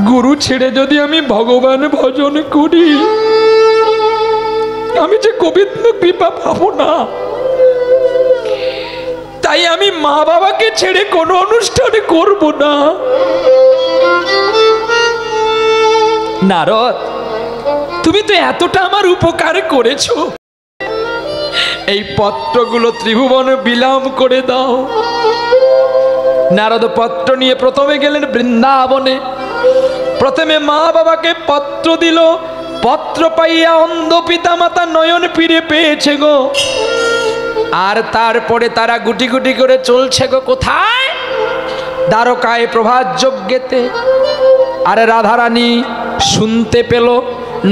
গুরু ছেড়ে যদি আমি ভগবান ভজন করি, আমি যে গোবিন্দ কৃপা পাবো না। তাই আমি মা বাবাকে ছেড়ে কোনো অনুষ্ঠানে করব না। নারদ, তুমি তো এতটা আমার উপকার করেছো, এই পত্রগুলো ত্রিভুবনে বিলাম করে দাও। নারদ পত্র নিয়ে প্রথমে গেলেন বৃন্দাবনে। প্রথমে মা বাবাকে পত্র দিল। পত্র পাইয়া অন্ধ পিতা মাতা নয়ন ফিরে পেয়েছে গো। আর তারপরে তারা গুটি গুটি করে চলছে গো কোথায়? দ্বারকায় প্রভাত যজ্ঞেতে। আর রাধারানী শুনতে পেল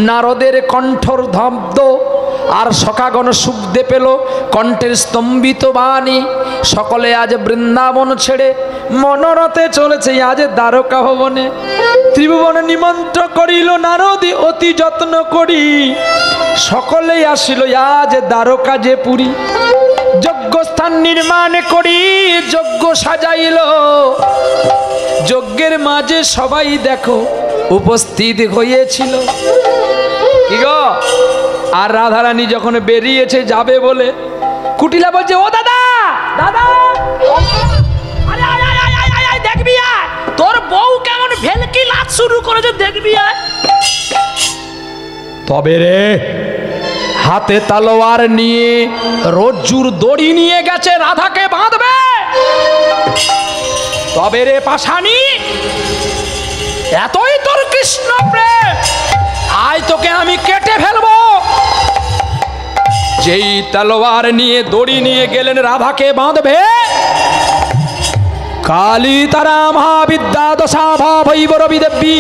নারদের কণ্ঠর ধব্দ, আর সখাগণ শুভতে পেল কণ্ঠের স্তম্ভিত বাণী। সকলে আজ বৃন্দাবন ছেড়ে মনোরথে চলেছে আজ দ্বারকা ভবনে। ত্রিভুবন নিমন্ত্রণ করিল নারদী অতি যত্ন করি। সকলেই আসিল আজ দ্বারকা যে পুরী। যজ্ঞস্থান নির্মাণ করি যজ্ঞ সাজাইল। যজ্ঞের মাঝে সবাই দেখো উপস্থিত হয়েছিল। কি গো? আর রাধারানী যখন বেরিয়েছে যাবে বলে, কুটিলা বলছে, ও দাদা দাদা, দেখবি তোর বউ কেমন ভেলকি লাচ শুরু করেছে, দেখবি। তবে রে, হাতে তলোয়ার নিয়ে রজ্জুর দড়ি নিয়ে গেছে রাধাকে বাঁধবে। তবে রে পাশানি, এতই তোর কৃষ্ণ প্রেম, আজ তোকে আমি কেটে ফেলবো। যেই তলোয়ার নিয়ে দড়ি নিয়ে গেলেন রাধাকে বাঁধবে, কালী তারা মহাবিদ্যা দশাভা ভৈরবী দেবী,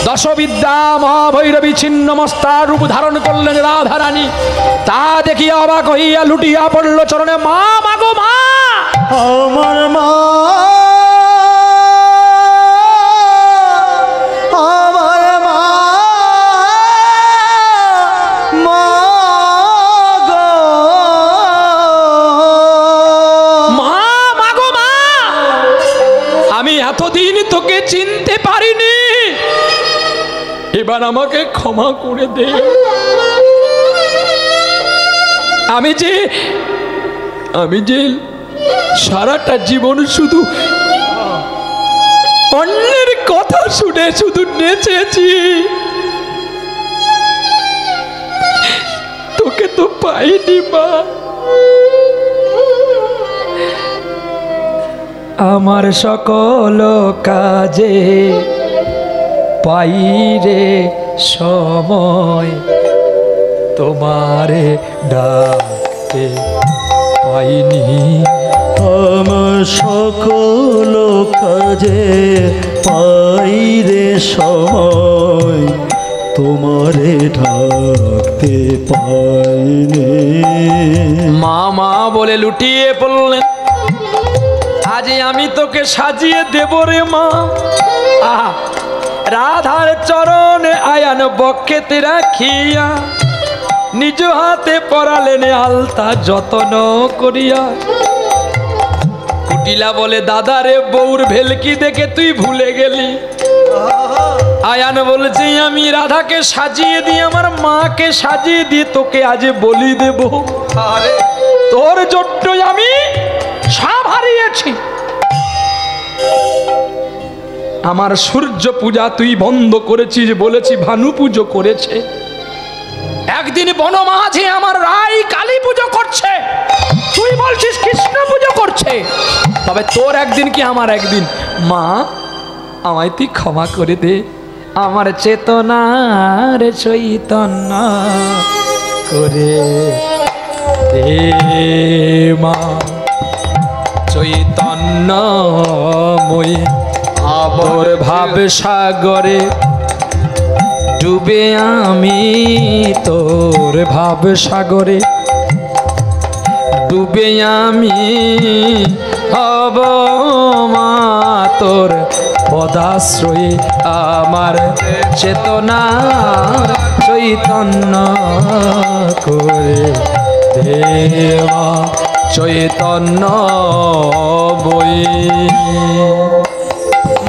দশবিদ্যা মহাভৈরবী ছিন্নমস্তা রূপ ধারণ করলেন রাধারানী। তা দেখিয়া অবাক হইয়া লুটিয়া পড়ল চরণে। মা, মাগো মা, আমার মা, আমার মা, মা গো, মা, মাগো মা, আমি এতদিন তোকে চিনতে পারিনি, এবার আমাকে ক্ষমা করে দে। আমি যে সারাটা জীবন শুধু অন্যের কথা শুনে শুধু নেচেছি, তোকে তো পাইনি মা। আমার সকল কাজে পাইরে সময়, তোমারে ডাকে পাইনি। আমার সকল কাজে পাইরে সময়, তোমারে ডাকতে পাইনি। মা বলে লুটিয়ে পড়লেন। আজ আমি তোকে সাজিয়ে দেব রে মা। আহা, রাধার চরণে আয়ান বক্ষেতে রাখিয়া নিজ হাতে পরালেন আলতা যত্ন করিয়া। কুটিলা বলে, দাদা রে, বউর ভেলকি দেখে তুই ভুলে গেলি। আয়ান বলছে, আমি রাধাকে সাজিয়ে দিয়ে আমার মাকে সাজিয়ে দিয়ে তোকে আজ বলি দেব। তোর জন্যই আমি সব হারিয়েছি। আমার সূর্য পূজা তুই বন্ধ করেছিস, বলেছি ভানু পুজো করেছে। একদিন বনমাঝে আমার রাই কালী পুজো করছে, তুই বলছিস কৃষ্ণ পুজো করছে। তবে তোর একদিন কি আমার একদিন। মা, আমায় তুই ক্ষমা করে দে। আমার চেতনার চৈতন্য করে দে মা। চৈতন্যময়ী আবর ভাব সাগরে ডুবে আমি, তোর ভাব সাগরে ডুবে আমি হব মা। তোর পদাশ্রয়ে আমার চেতনার চৈতন্য করে দেওয়া। চৈতন্য বই।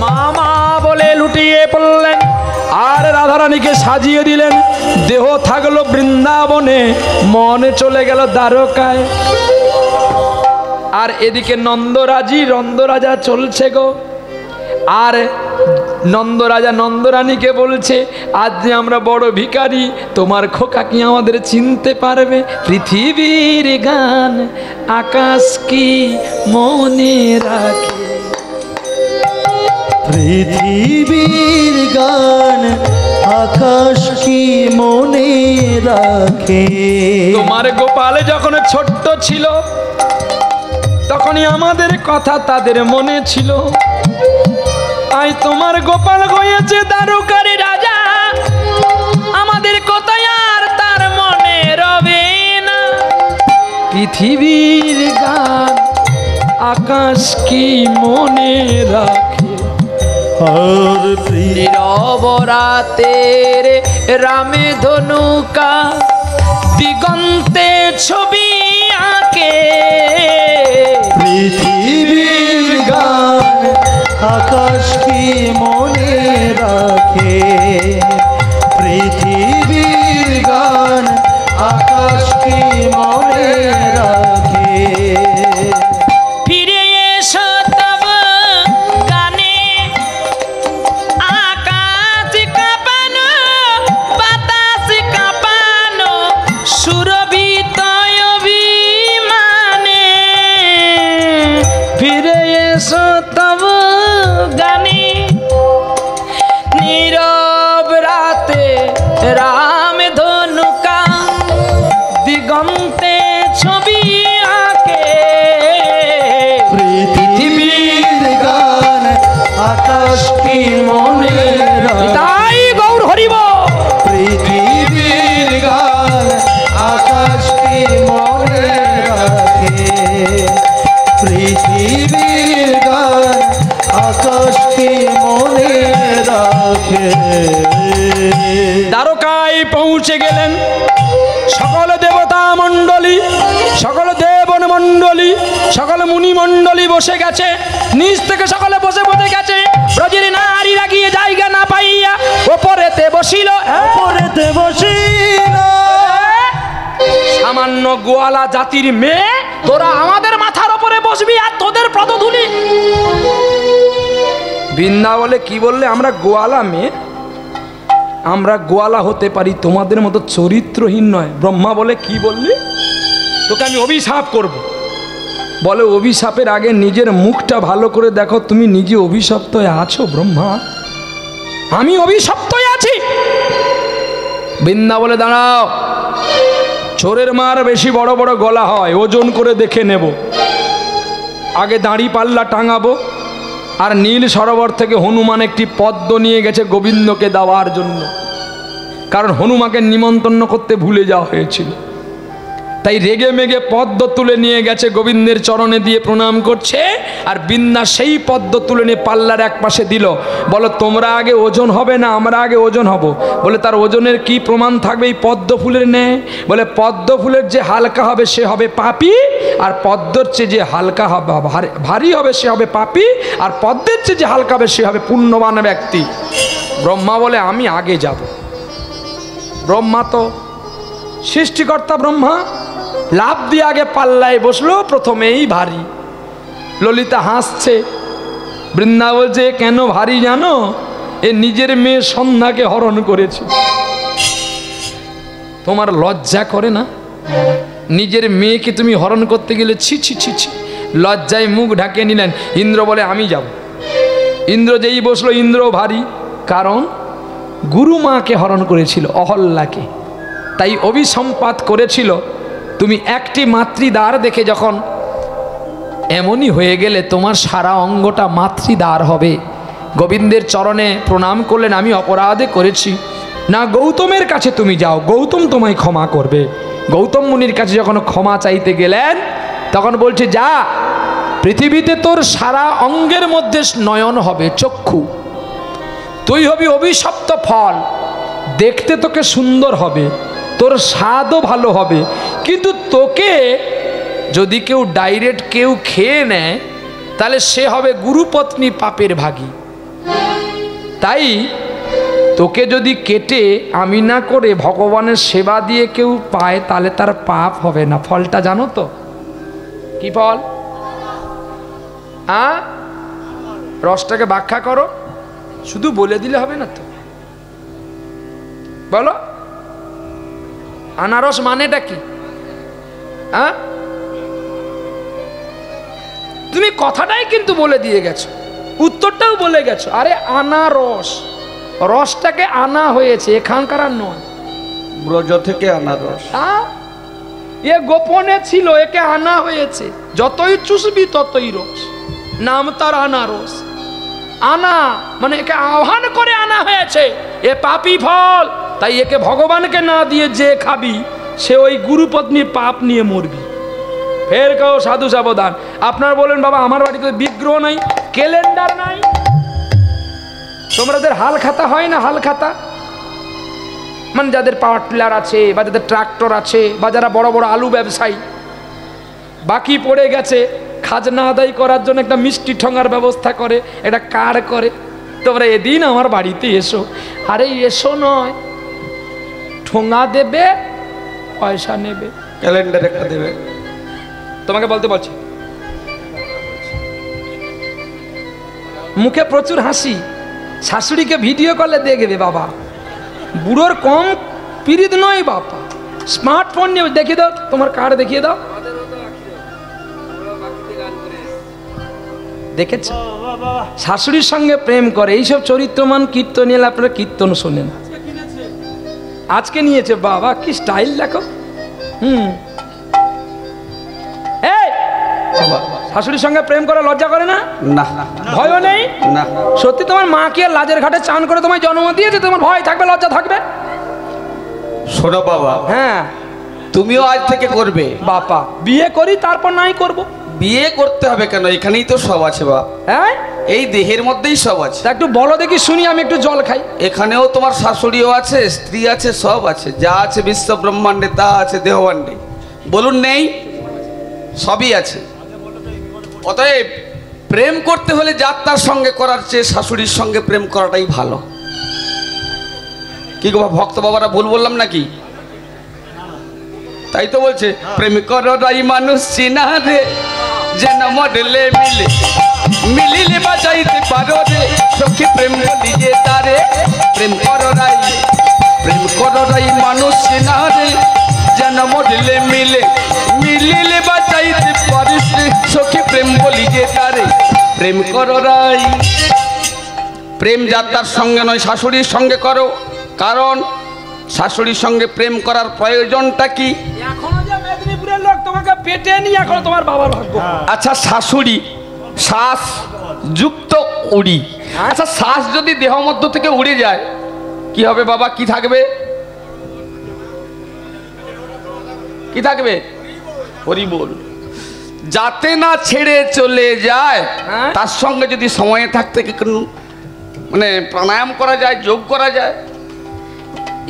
মামা বলে লুটিয়ে পড়লেন। রানীকে সাজিয়ে দিলেন। দেহ থাকলো বৃন্দাবনে, মনে চলে গেল দ্বারকায়। আর এদিকে নন্দরাজা চলছে গো। আর নন্দরাজা নন্দরানীকে বলছে, আজ যে আমরা বড় ভিখারি, তোমার খোকা কি আমাদের চিনতে পারবে? পৃথিবীর গান আকাশ কি মনে রাখে, পৃথিবীর গান আকাশ কি মনে রাখে। তোমার গোপাল যখন ছোট্ট ছিল তখনই আমাদের কথা তাদের মনে ছিল। আই তোমার গোপাল হয়েছে দ্বারকারী রাজা, আমাদের কথা আর তার মনে রবে না। পৃথিবীর গান আকাশ কি মনে রাখে, আর নীরব রাতের রামে ধনুকা দিগন্তে ছবি আঁকে। পৃথিবীর গান আকাশ কি মনে রাখে, পৃথিবীর গান আকাশ কি মনে রাখে। ফিরে এসো তব গানে আকাশ কাঁপানো, বাতাস কাঁপানো, সুরভিত অভিমানে। ফিরে এসো তব গানে, নীরব রাতে রাম ধনুকা দিগন্তে ছবি আঁকে। পৃথিবীর গান আকাশ কি মনে রাখে, তাই গৌর হরিব। পৃথিবীর গান আকাশ কি মনে রাখে, পৃথিবীর গান আকাশ কি মনে রাখে। দ্বারকায় পৌঁছে গেলেন। সকল দেবতা মণ্ডলী, সকল দেবন মণ্ডলী, সকল মুনি মণ্ডলী বসে গেছে। নিচ থেকে সকলে বসে বসে গেছে। ব্রজের নারীরা গিয়ে জায়গা না পাইয়া ওপরেতে বসিল। পরেতে বসিল, সামান্য গোয়ালা জাতির মেয়ে, তোরা আমাদের মাথার ওপরে বসবি আর তোদের পদধূলি। বৃন্দা বলে, কি বললে? আমরা গোয়ালা মেয়ে? আমরা গোয়ালা হতে পারি, তোমাদের মতো চরিত্রহীন নয়। ব্রহ্মা বলে, কি বললি? তোকে আমি অভিশাপ করব। বলে, অভিশাপের আগে নিজের মুখটা ভালো করে দেখো, তুমি নিজে অভিশপ্ত হয়ে আছো। ব্রহ্মা, আমি অভিশপ্ত হয়ে আছি? বৃন্দা বলে, দাঁড়াও, চোরের মার বেশি বড় বড় গলা হয়, ওজন করে দেখে নেব। আগে দাঁড়ি পাল্লা টাঙাবো। আর নীল সরোবর থেকে হনুমান একটি পদ্ম নিয়ে গেছে গোবিন্দকে দেওয়ার জন্য, কারণ হনুমাকে নিমন্ত্রণ করতে ভুলে যাওয়া হয়েছিল। তাই রেগে মেগে পদ্ম তুলে নিয়ে গেছে, গোবিন্দের চরণে দিয়ে প্রণাম করছে। আর বৃন্দা সেই পদ্ম তুলে নিয়ে পাল্লার এক পাশে দিল। বলো, তোমরা আগে ওজন হবে না আমরা আগে ওজন হব? বলে, তার ওজনের কি প্রমাণ থাকবে এই পদ্ম ফুলের ন্যায়? বলে, পদ্ম ফুলের যে হালকা হবে সে হবে পাপী, আর পদ্মর চেয়ে যে হালকা হবে ভারী হবে সে হবে পাপী, আর পদ্মের চেয়ে যে হালকা হবে সে হবে পুণ্যবান ব্যক্তি। ব্রহ্মা বলে, আমি আগে যাব। ব্রহ্মা তো সৃষ্টিকর্তা, ব্রহ্মা লাভ দিয়ে আগে পাল্লায় বসলো, প্রথমেই ভারী। ললিতা হাসছে। বৃন্দা বলছে, কেন ভারী জানো? এ নিজের মেয়ে সন্ধ্যাকে হরণ করেছে। তোমার লজ্জা করে না? নিজের মেয়েকে তুমি হরণ করতে গেলে ছি ছি ছি ছি। লজ্জায় মুখ ঢাকিয়ে নিলেন। ইন্দ্র বলে, আমি যাব। ইন্দ্র যেই বসলো, ইন্দ্র ভারী, কারণ গুরু মাকে হরণ করেছিল, অহল্যাকে। তাই অভিসম্পাত করেছিল। তুমি একটি মাতৃদ্বার দেখে যখন এমনই হয়ে গেলে, তোমার সারা অঙ্গটা মাতৃদ্বার হবে। গোবিন্দের চরণে প্রণাম করলেন, আমি অপরাধে করেছি। না, গৌতমের কাছে তুমি যাও, গৌতম তোমায় ক্ষমা করবে। গৌতম মুনির কাছে যখন ক্ষমা চাইতে গেলেন, তখন বলছে, যা, পৃথিবীতে তোর সারা অঙ্গের মধ্যে নয়ন হবে, চক্ষু। তুই হবি অভিশপ্ত ফল, দেখতে তোকে সুন্দর হবে, তোর স্বাদও ভালো হবে, কিন্তু তোকে যদি কেউ ডাইরেক্ট কেউ খেয়ে নেয় তাহলে সে হবে গুরুপত্নী পাপের ভাগী। তাই তোকে যদি কেটে আমি না করে ভগবানের সেবা দিয়ে কেউ পায় তাহলে তার পাপ হবে না। ফলটা জানো তো কি ফল? রসটাকে ব্যাখ্যা করো, শুধু বলে দিলে হবে না তো, বলো আনারস মানেটা কি? তুমি কথাটাই কিন্তু বলে দিয়ে গেছো, উত্তরটাও বলে গেছো। আরে আনারস, রসটাকে আনা হয়েছে, এখানকার আর নয়, ব্রজ থেকে আনারস। এ গোপনে ছিল, একে আনা হয়েছে। যতই চুষবি ততই রস, নাম তার আনারস। আনা মানে একে আহ্বান করে আনা হয়েছে। এ পাপী ফল, তাই একে ভগবানকে না দিয়ে যে খাবি সে ওই গুরুপত্নীর পাপ নিয়ে মরবি। ফের কেউ সাধু সাবধান। আপনার বলেন বাবা আমার বাড়িতে বিগ্রহ নাই, ক্যালেন্ডার নাই, তোমাদের হাল খাতা হয় না? হাল খাতা মানে যাদের পাওয়ার টিলার আছে বা যাদের ট্রাক্টর আছে বা যারা বড় বড় আলু ব্যবসায়ী, বাকি পড়ে গেছে খাজনা আদায় করার জন্য একটা মিষ্টি ঠোঙার ব্যবস্থা করে, একটা কার্ড করে, তোমরা এদিন আমার বাড়িতে এসো। আরে এসো নয়, ঠোঙা দেবে, পয়সা নেবে, ক্যালেন্ডার একটা দেবে। তোমাকে বলতে বলছি, মুখে প্রচুর হাসি, শাশুড়িকে ভিডিও কলে দেখবে বাবা, বুড়োর কম পিরিত নয় বাবা, স্মার্টফোন নিয়ে দেখিয়ে দাও, তোমার কার্ড দেখিয়ে দাও। দেখেছ শাশুড়ির সঙ্গে প্রেম করে, এইসব চরিত্রমান কীর্তন এলে আপনারা কীর্তন শোনেন। আজকে নিয়েছে বাবা, কি স্টাইল দেখো। শাশুড়ির সঙ্গে প্রেম করে লজ্জা করে না? না, ভয়ও নেই না। সত্যি তোমার মা কি আর লাজের ঘাটে চান করে তোমায় জন্ম দিয়েছে? তোমার ভয় থাকবে, লজ্জা থাকবে? শোনো বাবা, হ্যাঁ তুমিও আজ থেকে করবে। বাপা বিয়ে করি তারপর নাই করব। বিয়ে করতে হবে কেন? এখানেই তো সব আছে বাপ। হ্যাঁ এই দেহের মধ্যেই সব আছে। তা একটু বলো দেখি শুনি, আমি একটু জল খাই। এখানেও তোমার শাশুড়িও আছে, স্ত্রী আছে, সব আছে, যা আছে বিশ্ব ব্রহ্মাণ্ডে তা আছে দেহবাণ্ডে। বলুন নেই? সবই আছে। অতএব প্রেম করতে হলে যাত্রার সঙ্গে করার চেয়ে শাশুড়ির সঙ্গে প্রেম করাটাই ভালো। কি গো ভক্ত বাবারা, ভুল বললাম নাকি? তাই তো বলছে প্রেম করাই মানুষ চিনা রে, যেন মডেলে মিলে মিলিলে বাজাইতে পারো রে, সখী প্রেম বলিয়ে তারে। প্রেম করাই মানুষ চিনা রে, যেন মডেলে মিলে মিলিলে বাজাইতে পারিস রে, সখী প্রেম বলিয়ে তারে। প্রেম করাই, প্রেম যাত্রার সঙ্গে নয় শাশুড়ির সঙ্গে করো। কারণ শাশুড়ির সঙ্গে প্রেম করার প্রয়োজনটা কি? এখনো যে মেদিনীপুরের লোক তোমাকে পেটে নি, এখনো তোমার বাবার ভাগ্য। আচ্ছা শাশুড়ি শ্বাস যুক্ত উড়ি, আচ্ছা শ্বাস যদি দেহ মধ্য থেকে উড়ে যায় কি হবে বাবা? কি থাকবে? কি থাকবে? হরি বল। যাতে না ছেড়ে চলে যায়, তার সঙ্গে যদি সময়ে থাকতে মানে প্রাণায়াম করা যায়, যোগ করা যায়।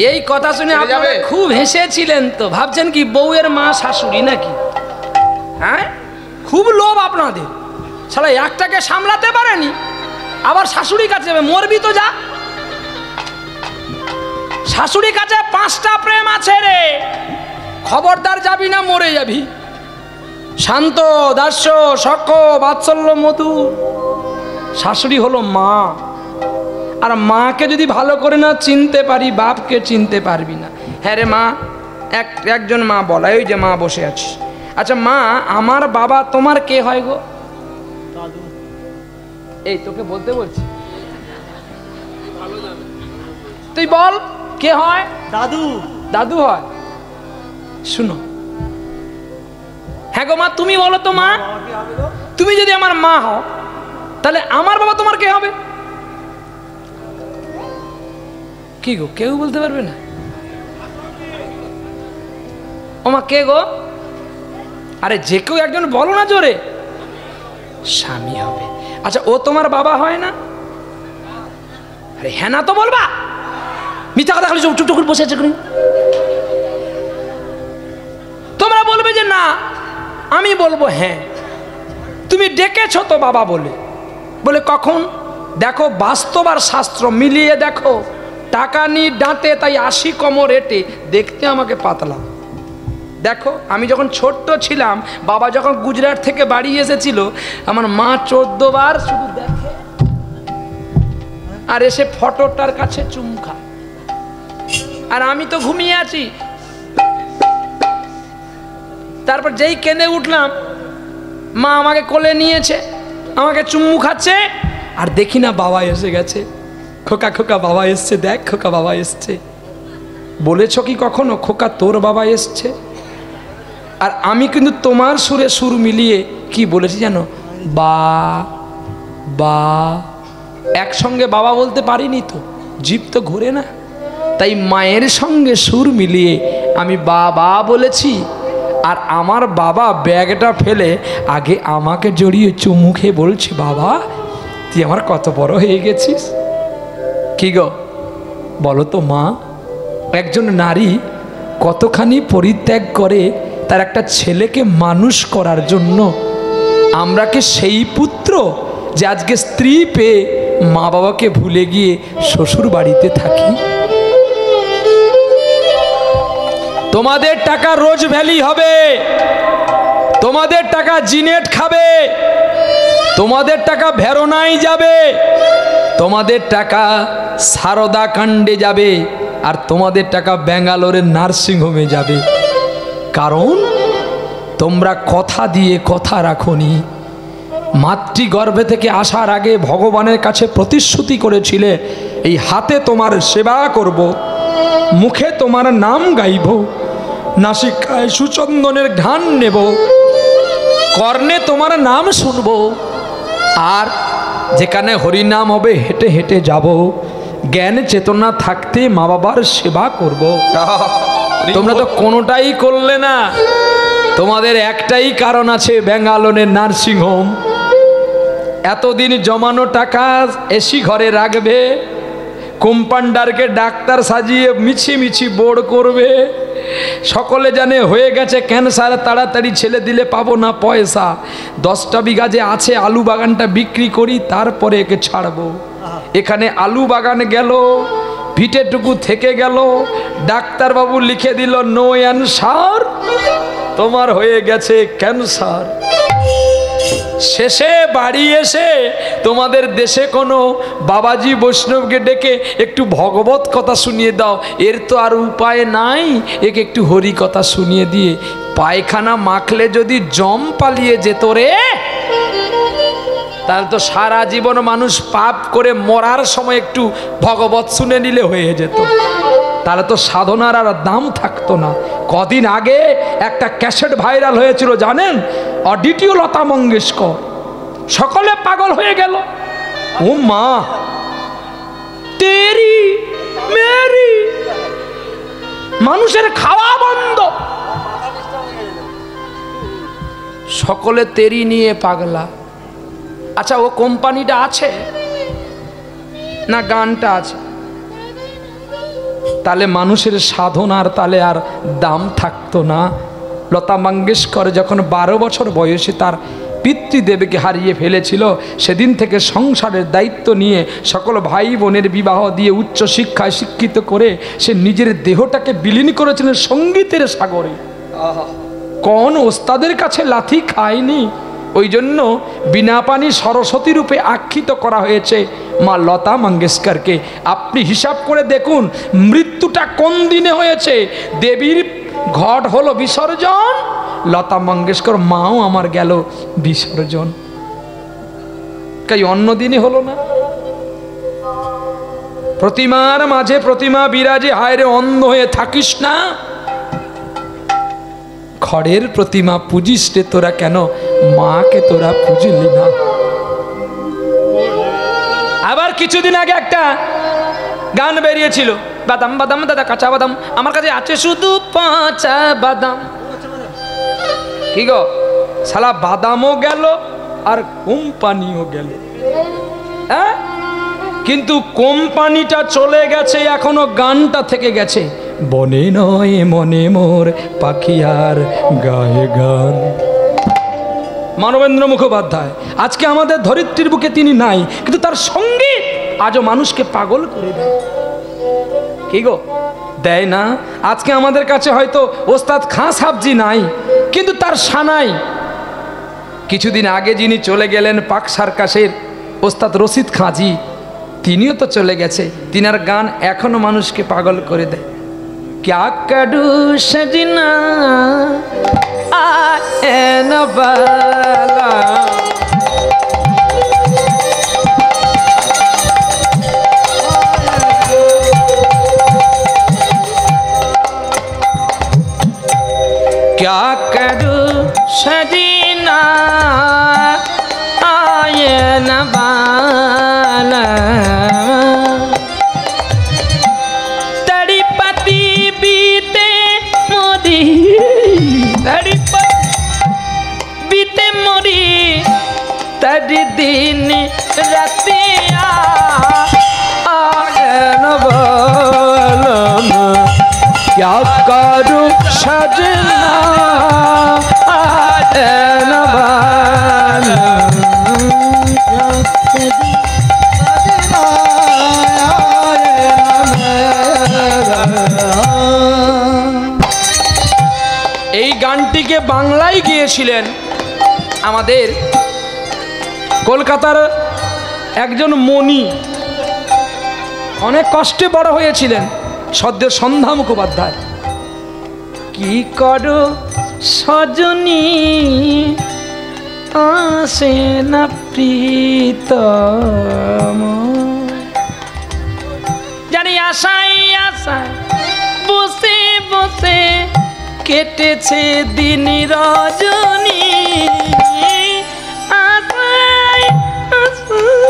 এই কথা শুনে আপনারা খুব হেসেছিলেন তো, ভাবছেন কি বউয়ের মা শাশুড়ি নাকি? হ্যাঁ খুব লোভ আপনাদের, শালা একটাকে সামলাতে পারেনি আবার শাশুড়ি কাছে যাবে, মরবি তো যা। শাশুড়ি কাছে 5টা প্রেম আছে রে, খবরদার যাবি না, মরে যাবি। শান্ত, দাস্য, সখ্য, বাৎসল্য, মধু। শাশুড়ি হলো মা, আর মাকে যদি ভালো করে না চিনতে পারি, বাপকে চিনতে পারবি না। হ্যাঁ রে মা, একজন মা বলায়, ওই যে মা বসে আছে। আচ্ছা মা, আমার বাবা তোমার কে হয় গো? এই তোকে বলতে বলছি, তুই বল কে হয়? দাদু। দাদু হয়। শুনো, হ্যাঁ গো মা, তুমি বলো তো মা, তুমি যদি আমার মা হও তাহলে আমার বাবা তোমার কে হবে? কি গো, কেউ বলতে পারবে না? ও মা কে গো? আরে যে কেউ একজন বলো না জোরে। স্বামী হবে। আচ্ছা ও তোমার বাবা হয় না? আরে হ্যাঁ না তো বলবা, মিথ্যা কথা খালি চুপ করে বসে আছে। তোমরা বলবে যে না, আমি বলবো হ্যাঁ। তুমি ডেকেছ তো বাবা বলে, বলে কখন? দেখো বাস্তব আর শাস্ত্র মিলিয়ে দেখো, টাকা নি ডাঁটে, তাই 80 কমর রেটে, দেখতে আমাকে পাতলা। দেখো আমি যখন ছোট্ট ছিলাম, বাবা যখন গুজরাট থেকে বাড়ি এসেছিল, আমার মা 14 বার শুধু দেখে আর এসে ফটোটার কাছে চুম খায়, আর আমি তো ঘুমিয়ে আছি। তারপর যেই কেঁদে উঠলাম, মা আমাকে কোলে নিয়েছে, আমাকে চুম্মু খাচ্ছে, আর দেখি না বাবা এসে গেছে। খোকা খোকা বাবা এসছে, দেখ খোকা বাবা এসছে। বলেছ কি কখনো খোকা তোর বাবা এসছে? আর আমি কিন্তু তোমার সুরে সুর মিলিয়ে কি বলেছি জানো? বা বা, একসঙ্গে বাবা বলতে পারিনি তো, জিভ তো ঘুরে না। তাই মায়ের সঙ্গে সুর মিলিয়ে আমি বাবা বলেছি। আর আমার বাবা ব্যাগটা ফেলে আগে আমাকে জড়িয়ে চুমু খেয়ে বলছি, বাবা তুই আমার কত বড় হয়ে গেছিস। কি গো বলো তো মা, একজন নারী কতখানি পরিত্যাগ করে তার একটা ছেলেকে মানুষ করার জন্য। আমরা কি সেই পুত্র যে আজকে স্ত্রী পেয়ে মা বাবাকে ভুলে গিয়ে শ্বশুর বাড়িতে থাকি? তোমাদের টাকা রোজ ভ্যালি হবে, তোমাদের টাকা জিনেট খাবে, তোমাদের টাকা ভেরোনায় যাবে, তোমাদের টাকা সারদা কাণ্ডে যাবে, আর তোমাদের টাকা ব্যাঙ্গালোরের নার্সিংহোমে যাবে। কারণ তোমরা কথা দিয়ে কথা রাখোনি। মাতৃগর্ভে থেকে আসার আগে ভগবানের কাছে প্রতিশ্রুতি করেছিলে, এই হাতে তোমার সেবা করব, মুখে তোমার নাম গাইব, নাসিকায় সুচন্দনের ঘ্রাণ নেব, কর্ণে তোমার নাম শুনব, আর যেখানে হরিনাম হবে হেঁটে হেঁটে যাব, জ্ঞান চেতনা থাকতে মা বাবার সেবা করব। তোমরা তো কোনোটাই করলে না। তোমাদের একটাই কারণ আছে, ব্যাঙ্গালোরের নার্সিংহোম। এতদিন জমানো টাকা এসি ঘরে রাখবে, কম্পাউন্ডারকে ডাক্তার সাজিয়ে মিছি মিছি বোর্ড করবে, সকলে জানে হয়ে গেছে ক্যান্সার, তাড়াতাড়ি ছেলে দিলে পাবো না পয়সা, 10টা বিঘা যে আছে আলু বাগানটা বিক্রি করি তারপরে একে ছাড়বো। এখানে আলু বাগান গেল, ভিটেটুকু থেকে গেল, ডাক্তারবাবু লিখে দিল নো অ্যানসার, তোমার হয়ে গেছে ক্যান্সার। শেষে বাড়ি এসে তোমাদের দেশে কোনো বাবাজি বৈষ্ণবকে ডেকে একটু ভগবত কথা শুনিয়ে দাও, এর তো আর উপায় নাই, একে একটু হরি কথা শুনিয়ে দিয়ে পায়খানা মাখলে যদি জম পালিয়ে যেত রে, তাহলে তো সারা জীবন মানুষ পাপ করে মরার সময় একটু ভগবত শুনে নিলে হয়ে যেত, তাহলে তো সাধনার আর দাম থাকতো না। কদিন আগে একটা ক্যাসেট ভাইরাল হয়েছিল জানেন, অডিটিও লতা মঙ্গেশকর, সকলে পাগল হয়ে গেল। ও মা তেরি মেরি, মানুষের খাওয়া বন্ধ, সকলে তেরি নিয়ে পাগলা। আচ্ছা ও কোম্পানিটা আছে না গানটা আছে? তাহলে মানুষের সাধনার তাহলে আর দাম থাকতো না। লতা মঙ্গেশকর যখন 12 বছর বয়সে তার পিতৃদেবকে হারিয়ে ফেলেছিল, সেদিন থেকে সংসারের দায়িত্ব নিয়ে সকল ভাই বোনের বিবাহ দিয়ে উচ্চ শিক্ষায় শিক্ষিত করে সে নিজের দেহটাকে বিলীন করেছিলেন সঙ্গীতের সাগরে। কোন ওস্তাদের কাছে লাথি খায়নি। ওই জন্য বিনা পানি সরস্বতী রূপে আখ্যিত করা হয়েছে মা লতা মঙ্গেশকরকে। আপনি হিসাব করে দেখুন মৃত্যুটা কোন দিনে হয়েছে। দেবীর ঘট হলো বিসর্জন, লতা মঙ্গেশকর মাও আমার গেল বিসর্জন, তাই অন্য দিনে হলো না। প্রতিমার মাঝে প্রতিমা বিরাজে, হায়রে অন্ধ হয়ে থাকিস না, খড়ের প্রতিমা পুজিস রে তোরা, কেন মাকে তোরা পুজলি না। আবার কিছুদিন আগে একটা গান বেরিয়েছিল, বাদাম বাদাম দাদা কাঁচা বাদাম, আমার কাছে আছে শুধু 5 বাদাম। কি গো শালা, বাদামও গেল আর কোম্পানিও গেল। হ্যাঁ, কিন্তু কোম্পানিটা চলে গেছে, এখনো গানটা থেকে গেছে, বনে নয় মনে মোর পাখি আর গায়ে গান। মানবেন্দ্র মুখোপাধ্যায় আজকে আমাদের ধরিত্রীর বুকে তিনি নাই, কিন্তু তার সঙ্গীত আজও মানুষকে পাগল করে দেয়। কি গো দেয় না? আজকে আমাদের কাছে হয়তো ওস্তাদ খাঁ সাবজি নাই, কিন্তু তার সানাই। কিছুদিন আগে যিনি চলে গেলেন পাক সার্কাসের ওস্তাদ রশিদ খাঁজি, তিনিও তো চলে গেছে। তিনার গান এখনো মানুষকে পাগল করে দেয়। क्या करूं सजना आए न बाला, क्या करूं सजना आए न बाला, बीते मोरी तड़ी दिन रतिया क्या करूं सजना এই গানটিকে বাংলায় গিয়েছিলেন আমাদের কলকাতার একজন মণি, অনেক কষ্টে বড় হয়েছিলেন, সদ্য সন্ধ্যা মুখোপাধ্যায়। কি করো সজনী আসে না প্রীতম, জানি আশায় আশায় বসে বসে কেটেছে দিন রজনী, আশায় আশায়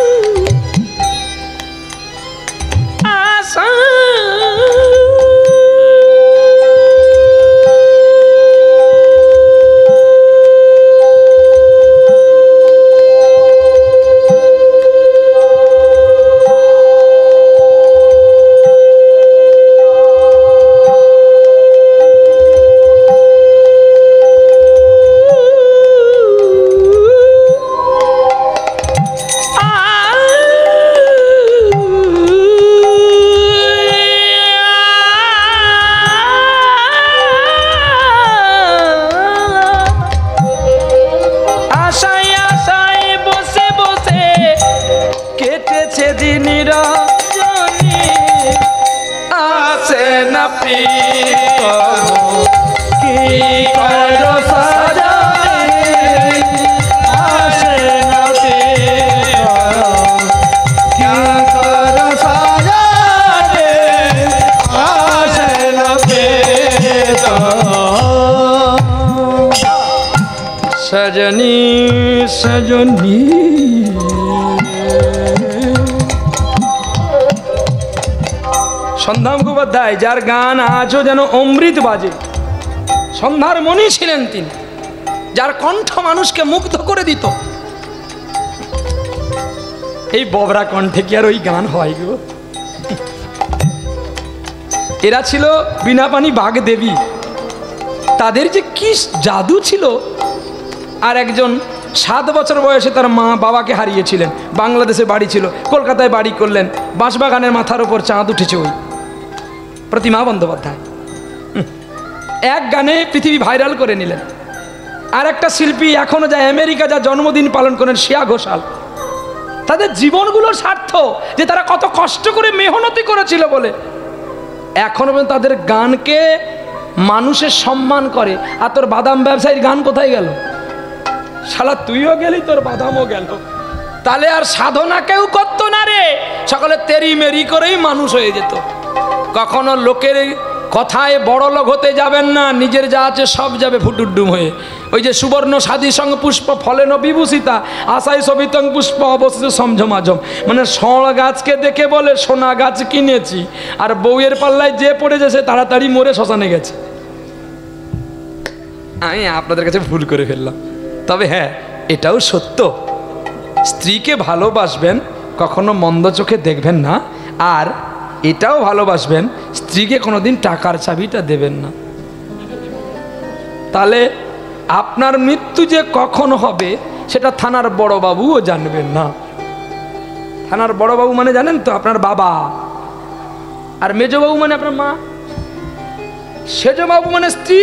সজনী সজনী সন্ধ্যা মুখোপাধ্যায়, যার গান আজও যেন অমৃত বাজে। সন্ধ্যার মণি ছিলেন তিনি, যার কণ্ঠ মানুষকে মুগ্ধ করে দিত। এই ববরা কণ্ঠে কি আর ওই গান হয় গো? এরা ছিল বিনাপানি বাগদেবী, তাদের যে কি জাদু ছিল। আর একজন 7 বছর বয়সে তার মা বাবাকে হারিয়েছিলেন, বাংলাদেশে বাড়ি ছিল, কলকাতায় বাড়ি করলেন, বাঁশবাগানের মাথার উপর চাঁদ উঠেছে, ওই প্রতিমা বন্দ্যোপাধ্যায় এক গানে পৃথিবী ভাইরাল করে নিলেন। আর একটা শিল্পী এখনো যায় আমেরিকা, যা জন্মদিন পালন করেন, শ্রেয়া ঘোষাল। তাদের জীবনগুলো সার্থ, যে তারা কত কষ্ট করে মেহনতি করেছিল বলে এখনো পর্যন্ত তাদের গানকে মানুষের সম্মান করে। আর তোর বাদাম ব্যবসায়ীর গান কোথায় গেল? শালা তুইও গেলি, তোর বাদামও গেল। তাহলে আর সাধনা কেউ করতো না রে, সকলে তেরি মেরি করেই মানুষ হয়ে যেত। কখনো লোকের কথায় বড় লোক হতে যাবেন না, নিজের যা আছে সব যাবে ফুটুডুম হয়ে। ওই যে সুবর্ণ সাদী সঙ্গ পুষ্প ফলেন বিভূষিতা, আশায় সবিতং পুষ্প অবস্থিত সমঝমাঝম, মানে সড় গাছকে দেখে বলে সোনা গাছ কিনেছি, আর বউয়ের পাল্লায় যে পড়েছে সে তাড়াতাড়ি মরে শ্মশানে গেছে। আমি আপনাদের কাছে ভুল করে ফেললাম, তবে হ্যাঁ এটাও সত্য, স্ত্রীকে ভালোবাসবেন, কখনো মন্দ চোখে দেখবেন না। আর এটাও ভালোবাসবেন, স্ত্রীকে কোনোদিন টাকার চাবিটা দেবেন না। তাহলে আপনার মৃত্যু যে কখন হবে সেটা থানার বড়বাবুও জানবেন না। থানার বড়বাবু মানে জানেন তো, আপনার বাবা। আর মেজবাবু মানে আপনার মা, সেজবাবু মানে স্ত্রী,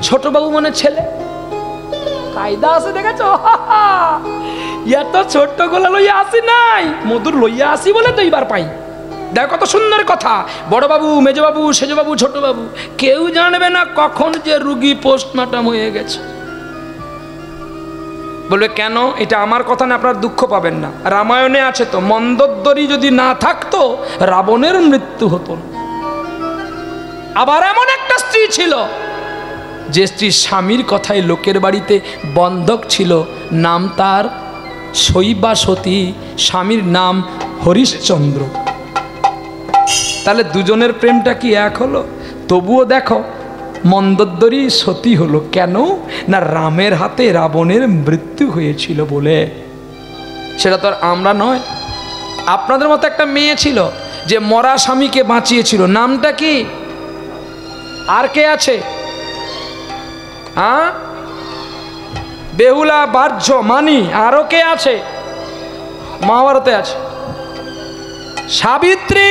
ছোট বাবু মানে ছেলে। কায়দা আছে দেখেছো? এত ছোট্ট গোলা লইয়া আসি নাই, মধুর লইয়া আসি বলে তো এইবার পাই। দেখো কত সুন্দর কথা। বড় বাবু, মেজবাবু, সেজবাবু, ছোট বাবু, কেউ জানবে না কখন যে রুগী পোস্টমর্টম হয়ে গেছে। বলবে কেন? এটা আমার কথা না, আপনার দুঃখ পাবেন না। রামায়ণে আছে তো, মন্দোদরী যদি না থাকতো রাবণের মৃত্যু হতো না। আবার এমন একটা স্ত্রী ছিল যে স্ত্রী স্বামীর কথায় লোকের বাড়িতে বন্ধক ছিল, নাম তার শৈবাসতী, স্বামীর নাম হরিশ্চন্দ্র। তাহলে দুজনের প্রেমটা কি এক হলো? তবুও দেখো মন্দোদরী সতী হলো কেন না, রামের হাতে রাবণের মৃত্যু হয়েছিল বলে। সেটা তো আর আমরা নয়, আপনাদের মতো একটা মেয়ে ছিল যে মরা স্বামীকে বাঁচিয়েছিল, নামটা কি? আর কে আছে? হ্যাঁ, বেহুলা, বাহ্য, মানি, আরো কে আছে? মহাভারতে আছে সাবিত্রী,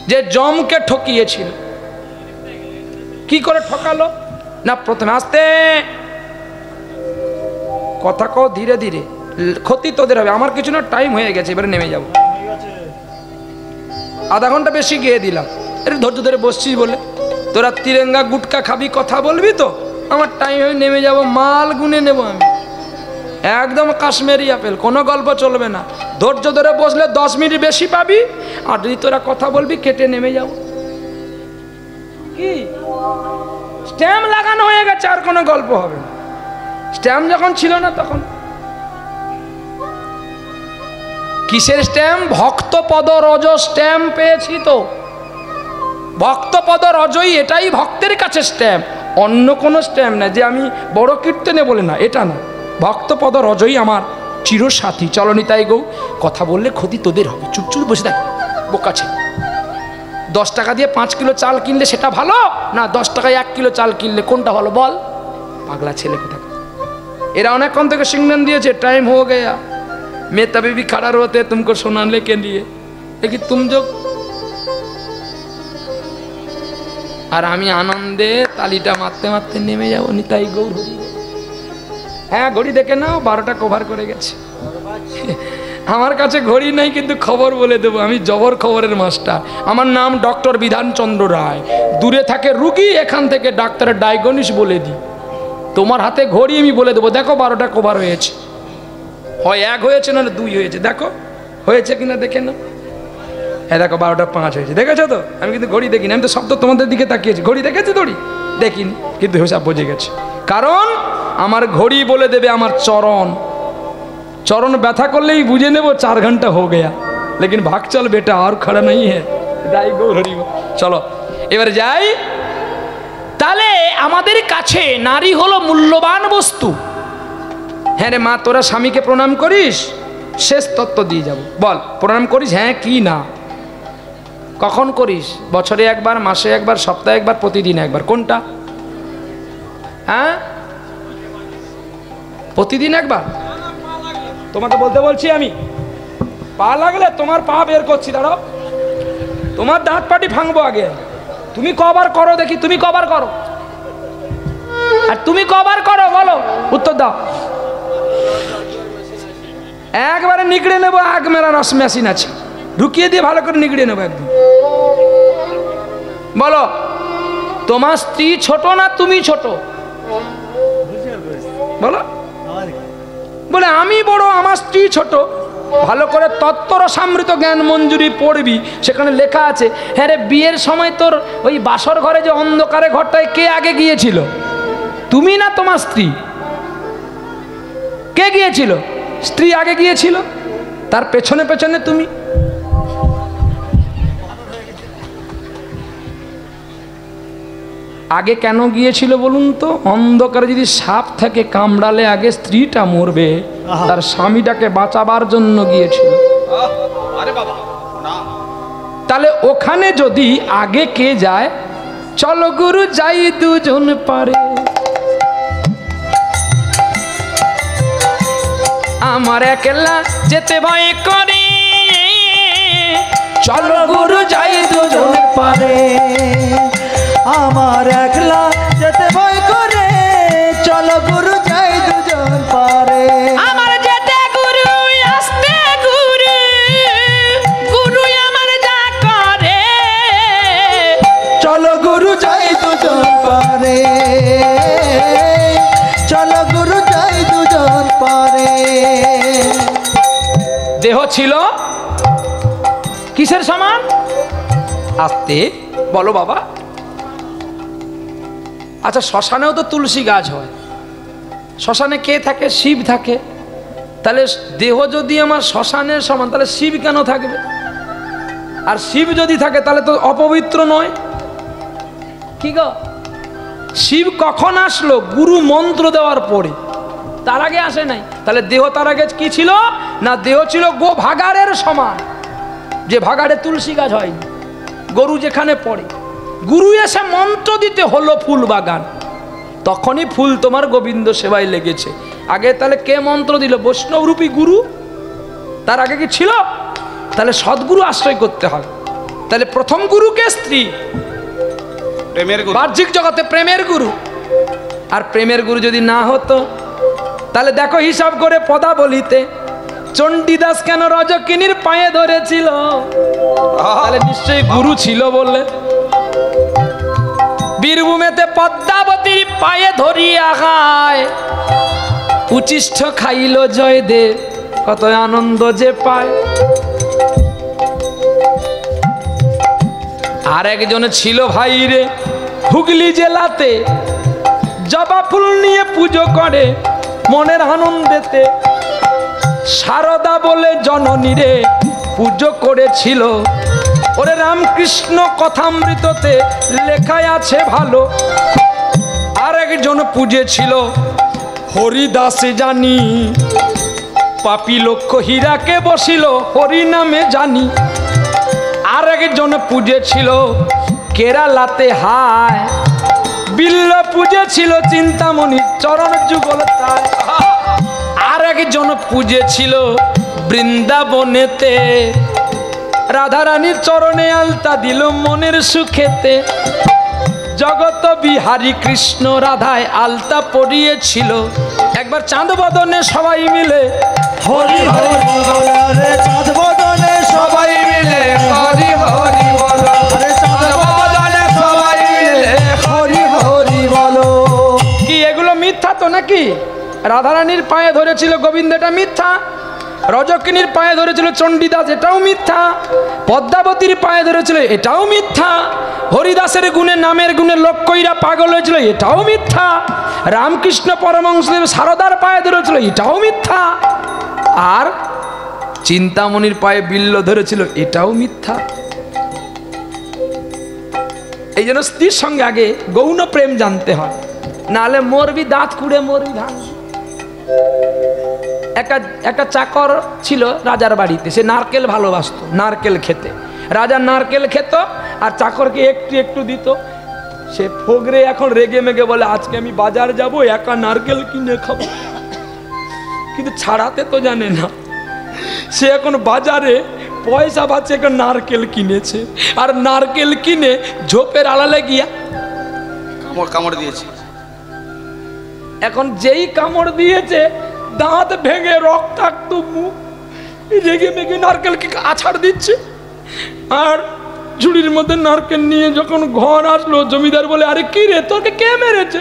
যে যমকে ঠকিয়েছিল। কি করে ঠকালো না, প্রথমে আস্তে কথা কও, ধীরে ধীরে, ক্ষতি তোদের হবে। আমার কিছু না, টাইম হয়ে গেছে, এবারে নেমে যাব। আধা ঘন্টা বেশি গিয়ে দিলাম, একটু ধৈর্য ধরে বসছিস বলে। তোরা তিরেঙ্গা গুটকা খাবি, কথা বলবি তো, আমার টাইম হয়ে নেমে যাব, মাল গুনে নেব আমি। একদম কাশ্মীরি আপেল, কোনো গল্প চলবে না। ধৈর্য ধরে বসলে 10 মিনিট বেশি পাবি, আর যদি তোরা কথা বলবি কেটে নেমে যাব। কি স্ট্যাম্প লাগানো হয়ে গেছে, আর কোনো গল্প হবে না। স্ট্যাম্প যখন ছিল না তখন কিসের স্ট্যাম্প? ভক্তপদ রজ স্ট্যাম্প পেয়েছি তো। ভক্তপদ রজই, এটাই ভক্তের কাছে স্ট্যাম্প, অন্য কোনো স্ট্যাম্প না যে আমি বড় কীর্তনে বলে না, এটা না। ভক্তপদ রজই আমার চিরসাথী। চলো নিতাই গৌ, কথা বললে ক্ষতি তোদের হবে, চুপচুপ বসে থাক, বোকা ছেলে। 10 টাকা দিয়ে 5 কিলো চাল কিনলে সেটা ভালো না 10 টাকায় 1 কিলো চাল কিনলে কোনটা ভালো বল? পাগলা ছেলে কোথা। এরা অনেকক্ষণ থেকে সিগন্যাল দিয়েছে, টাইম হয়ে গয়া, मैं तभी भी खड़ा रहते तुमको सुनाने के लिए, लेकिन तुम जो। আর আমি আনন্দে তালিটা মারতে মারতে নেমে যাবো নিতাই গৌর। হ্যাঁ, ঘড়ি দেখে নাও, 12টা কভার করে গেছে। আমার কাছে ঘড়ি নাই, কিন্তু খবর বলে দেবো, আমি জবর খবরের মাস্টার। আমার নাম ডক্টর বিধানচন্দ্র রায়। দূরে থাকে রুগী, এখান থেকে ডাক্তারের ডায়াগনোস বলে দিই। তোমার হাতে ঘড়ি আমি বলে দেবো, দেখো 12টা কভার হয়েছে, হয় 1 হয়েছে না 2 হয়েছে, দেখো হয়েছে কিনা দেখে না। হ্যাঁ দেখো 12টা 5 হয়েছে, দেখেছো তো? আমি কিন্তু ঘড়ি দেখিনি, আমি তো শব্দ তোমাদের দিকে তাকিয়েছি। ঘড়ি দেখেছি, ঘড়ি দেখিনি, কিন্তু হিসাব বুঝে গেছে। কারণ আমার ঘড়ি বলে দেবে আমার চরণ। চরণ ব্যথা করলেই বুঝে নেব 4 ঘন্টা हो गया, लेकिन भाग चल बेटा और खड़ा नहीं है। দাই গৌরী, চলো এবারে যাই। তাহলে আমাদের কাছে নারী হলো মূল্যবান বস্তু। হ্যাঁ রে মা, তোরা স্বামীকে প্রণাম করিস? শেষ তত্ত্ব দিয়ে যাব, বল প্রণাম করিস? হ্যাঁ কি না? কখন করিস? বছরে একবার, মাসে একবার, সপ্তাহে একবার, প্রতিদিন একবার? কোনটা? হ্যাঁ, প্রতিদিন একবার। তোমাকে বলতে বলছি আমি, পা লাগলে তোমার পা বের করছি, দাঁড়াও, তোমার দাঁত পাটি ভাঙবো আগে। তুমি কবার করো দেখি, তুমি কবার করো? আর তুমি কবার করো বলো, উত্তর দাও। একবারে নিগড়ে নেবো, আগ মেরা রস মেশিন আছে, ঢুকিয়ে দিয়ে ভালো করে নিগড়ে নেবো একদম। বলো, তোমার স্ত্রী ছোট না তুমি ছোট? বলো। বলে আমি বড়, আমার স্ত্রী ছোট। ভালো করে তত্ত্বরসামৃত জ্ঞান মঞ্জুরি পড়বি, সেখানে লেখা আছে। হ্যাঁ রে, বিয়ের সময় তোর ওই বাসর ঘরে যে অন্ধকারে ঘরটায় কে আগে গিয়েছিল, তুমি না তোমার স্ত্রী? কে গিয়েছিল? স্ত্রী আগে গিয়েছিল, তার পেছনে পেছনে তুমি। আগে কেন গিয়েছিল বলুন তো? অন্ধকারে যদি সাপ থাকে কামড়ালে আগে স্ত্রীটা মরবে, তার স্বামীটাকে বাঁচাবার জন্য গিয়েছিল। তাহলে ওখানে যদি আগে কে যায়, চলো গুরু যাই দুজন পারে, আমার একলা যেতে ভয় করে, চলো গুরু যাই দুজন পারে, আমার একলা যেতে ভয় করে, চলো গুরু যাই দুজন পারে। আমার যেতে গুরু আসতে গুরু, গুরু আমার যা করে, চলো গুরু যাই দুজন পারে, চলো গুরু যাই দুজন পারে। দেহ ছিল কিসের সমান? আস্তে বলো বাবা। আচ্ছা, শ্মশানেও তো তুলসী গাছ হয়, শ্মশানে কে থাকে? শিব থাকে। তাহলে দেহ যদি আমার শ্মশানের সমান, তাহলে শিব কেন থাকবে? আর শিব যদি থাকে তাহলে তো অপবিত্র নয়। কি গো, শিব কখন আসলো? গুরু মন্ত্র দেওয়ার পরে, তার আগে আসে নাই। তাহলে দেহ তার আগে কি ছিল না? দেহ ছিল গো ভাগাড়ের সমান, যে ভাগাড়ে তুলসী গাছ হয়নি, গরু যেখানে পড়ে। গুরু এসে মন্ত্র দিতে হলো ফুল বাগান, তখনই ফুল তোমার গোবিন্দ সেবায় লেগেছে। আগে তাহলে কে মন্ত্র দিল? বৈষ্ণবরূপী গুরু। তার আগে কি ছিল? তাহলে সদ্গুরু আশ্রয় করতে হবে। তাহলে প্রথম গুরুকে স্ত্রী, প্রেমের গুরু, বাহ্যিক জগতে প্রেমের গুরু। আর প্রেমের গুরু যদি না হতো, তাহলে দেখো হিসাব করে পদাবলিতে চণ্ডীদাস কেন রজকিনীর পায়ে ধরেছিল? তাহলে নিশ্চয়ই গুরু ছিল বলে। বীরভূমেতে পদ্মাবতীর পায়ে ধরিয়া খায়, উচিষ্ঠ খাইল জয়দেব, কত আনন্দ যে পায়। আর একজন ছিল ভাই রে হুগলি জেলাতে, জবা ফুল নিয়ে পুজো করে মনের আনন্দেতে। সারদা বলে জননী রে পুজো করেছিল। ওরে রামকৃষ্ণ কথামৃততে লেখায় আছে ভালো। আর একজন পূজেছিল হরিদাসে জানি, পাপি লক্ষ্য হীরাকে বসিল হরি নামে জানি। আর একজন পূজেছিল কেরালাতে হায়, বিল্ল পূজেছিল চিন্তামণি চরণ যুগল তাই। আর একজন পূজেছিল বৃন্দাবনেতে, রাধারানীর চরণে আলতা দিল মনের সুখেতে। জগত বিহারী কৃষ্ণ রাধায় আলতা পরিয়েছিল। একবার চাঁদ বদনে সবাই মিলে হরি হরি বলো রে, চাঁদ বদনে সবাই মিলে হরি হরি বলো রে, চাঁদ বদনে সবাই মিলে হরি হরি বলো। কি এগুলো মিথ্যা তো নাকি? রাধারানীর পায়ে ধরেছিল গোবিন্দ, এটা মিথ্যা। রজকিনীর পায়ে ধরেছিল চণ্ডীদাস, এটাও মিথ্যা। পদ্মাবতীর পায়ে ধরেছিল, এটাও মিথ্যা। হরিদাসের গুণে নামের গুণে লক্ষ্যইরা পাগল হয়েছিল, এটাও মিথ্যা। রামকৃষ্ণ পরমহংসদেব সারদার পায়ে ধরেছিল, এটাও মিথ্যা। আর চিন্তামণির পায়ে বিল্ল ধরেছিল, এটাও মিথ্যা। এই জন্য স্ত্রীর সঙ্গে আগে গৌণ প্রেম জানতে হয়, নাহলে মরবি দাঁত কুড়ে মরবি ভাঙবি। একটা চাকর ছিল রাজার বাড়িতে, সে নারকেল ভালোবাসতো, নারকেল খেতে। রাজা নারকেল খেত আর চাকরকে একটু একটু দিত। সে ফোগরে এখন রেগে মেগে বলে, আজকে আমি বাজার যাব, একা নারকেল কিনে খাবো। কিন্তু ছাড়াতে তো জানে না। সে এখন বাজারে পয়সা পাচ্ছে, এখন নারকেল কিনেছে। আর নারকেল কিনে ঝোপের আড়ালে গিয়া কামড় দিয়েছি। এখন যেই কামড় দিয়েছে, দাঁত ভেঙে রক্তাক্ত মুখ, রেগে মেগে নারকেলকে আছাড় দিচ্ছে। আর ঝুড়ির মধ্যে নারকেল নিয়ে যখন ঘর আসলো, জমিদার বলে, আরে কি রে, তোকে কে মেরেছে?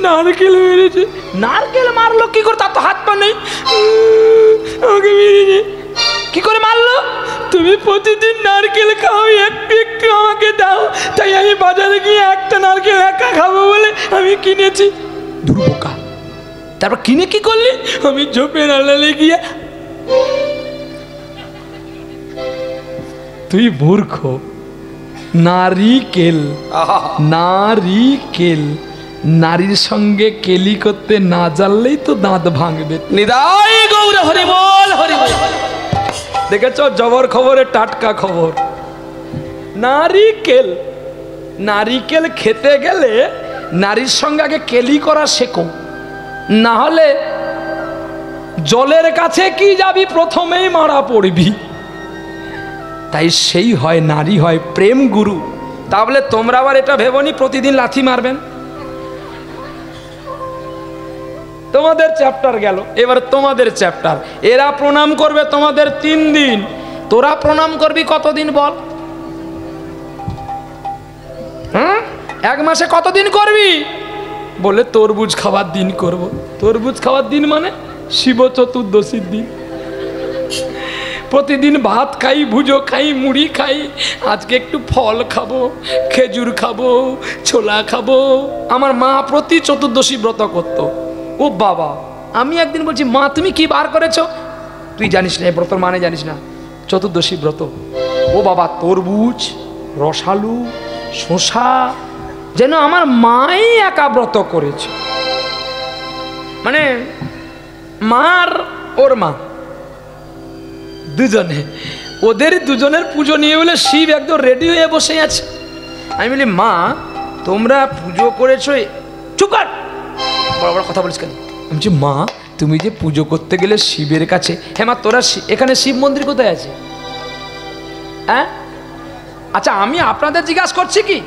নারকেল মেরেছে। নারকেল মারলো কি করে? তার তো হাত পা নেই। আমাকে মেরেছে। কি করে মারলো? তুমি প্রতিদিন নারকেল খাও, একটু একটু আমাকে দাও, তাই আমি বাজারে গিয়ে একটা নারকেল একা খাবো বলে আমি কিনেছি। দুর্বোকা। তারপর কিনে কি করলি? আমি ঝোপের আড়ালে গিয়ে। তুই মূর্খ। নারিকেল, নারিকেল, নারীর সঙ্গে কেলি করতে না জানলেই তো দাঁত ভাঙবে। নিদাই গৌর হরি বল, হরি বল। দেখেছ জবর খবরে টাটকা খবর। নারিকেল, নারিকেল খেতে গেলে নারীর সঙ্গে আগে কেলি করা শেখো, না হলে জলের কাছে কি যাবি, প্রথমেই মারা পড়বি। তাই সেই হয় নারী হয় প্রেম গুরু। তাহলে তোমরা আবার এটা ভেবনি প্রতিদিন লাথি মারবেন। তোমাদের চ্যাপ্টার গেল, এবার তোমাদের চ্যাপ্টার। এরা প্রণাম করবে তোমাদের 3 দিন, তোরা প্রণাম করবি কতদিন বল? হ্যাঁ, 1 মাসে কতদিন করবি? বলে তরমুজ খাওয়ার দিন করব। তরমুজ খাওয়ার দিন মানে শিব চতুর্দশীর দিন। প্রতিদিন ভাত খাই, ভুজো খাই, মুড়ি খাই, আজকে একটু ফল খাবো, খেজুর খাবো, ছোলা খাবো। আমার মা প্রতি চতুর্দশী ব্রত করতো। ও বাবা, আমি একদিন বলছি, মা তুমি কি বার করেছো? তুই জানিস না, এই ব্রতর মানে জানিস না, চতুর্দশী ব্রত। ও বাবা, তরমুজ, রসালু, শসা, যেন আমার মাই একা ব্রত করেছে। মানে মার ওর মা দুজনে, ওদের দুজনের পুজো নিয়ে বলে শিব একদম রেডি হয়ে বসে আছে। আমি বলি, মা তোমরা পুজো করেছো, চুপ কর, বড় বড় কথা বলিস কেন? আমি বলছি, মা তুমি যে পুজো করতে গেলে শিবের কাছে, হ্যাঁ মা তোরা এখানে শিব মন্দির কোথায় আছে? হ্যাঁ, আচ্ছা আমি আপনাদের জিজ্ঞাসা করছি, কি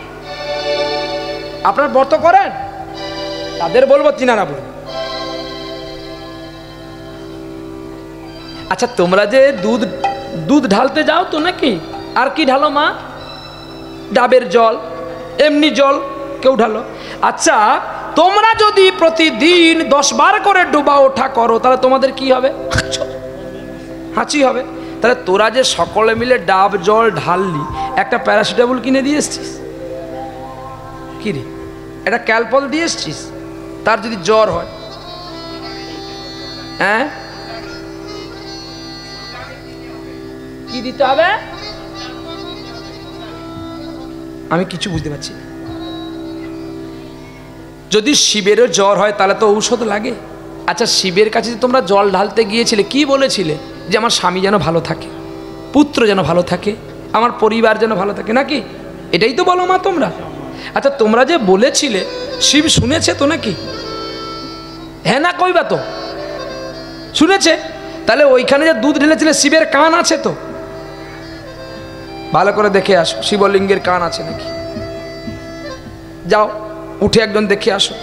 আপনার ব্রত করেন? তাদের বলবো, তিনারা বলবো। আচ্ছা তোমরা যে দুধ ঢালতে যাও তো নাকি? আর কি ঢালো মা? ডাবের জল, এমনি জল কেউ ঢালো। আচ্ছা তোমরা যদি প্রতিদিন 10 বার করে ডোবা ওঠা করো, তাহলে তোমাদের কি হবে? হাঁচি হবে। তাহলে তোরা যে সকলে মিলে ডাব জল ঢাললি, একটা প্যারাসিটামল কিনে দিয়ে এসছিস? কি রে, একটা ক্যালপল দিয়ে এসছিস? তার যদি জ্বর হয়, হ্যাঁ কি দিতে হবে? আমি কিছু বুঝতে পারছি। যদি শিবেরও জ্বর হয় তাহলে তো ঔষধ লাগে। আচ্ছা শিবের কাছে তোমরা জল ঢালতে গিয়েছিলে, কি বলেছিলে? যে আমার স্বামী যেন ভালো থাকে, পুত্র যেন ভালো থাকে, আমার পরিবার যেন ভালো থাকে, নাকি? এটাই তো বলো মা তোমরা। আচ্ছা তোমরা যে বলেছিলে, শিব শুনেছে তো নাকি? হ্যাঁ না কইবা তো? শুনেছে। তাহলে ওইখানে যে দুধ ঢেলেছিলে, শিবের কান আছে তো? ভালো করে দেখে আসো শিবলিঙ্গের কান আছে নাকি। যাও উঠে একজন দেখে আসো।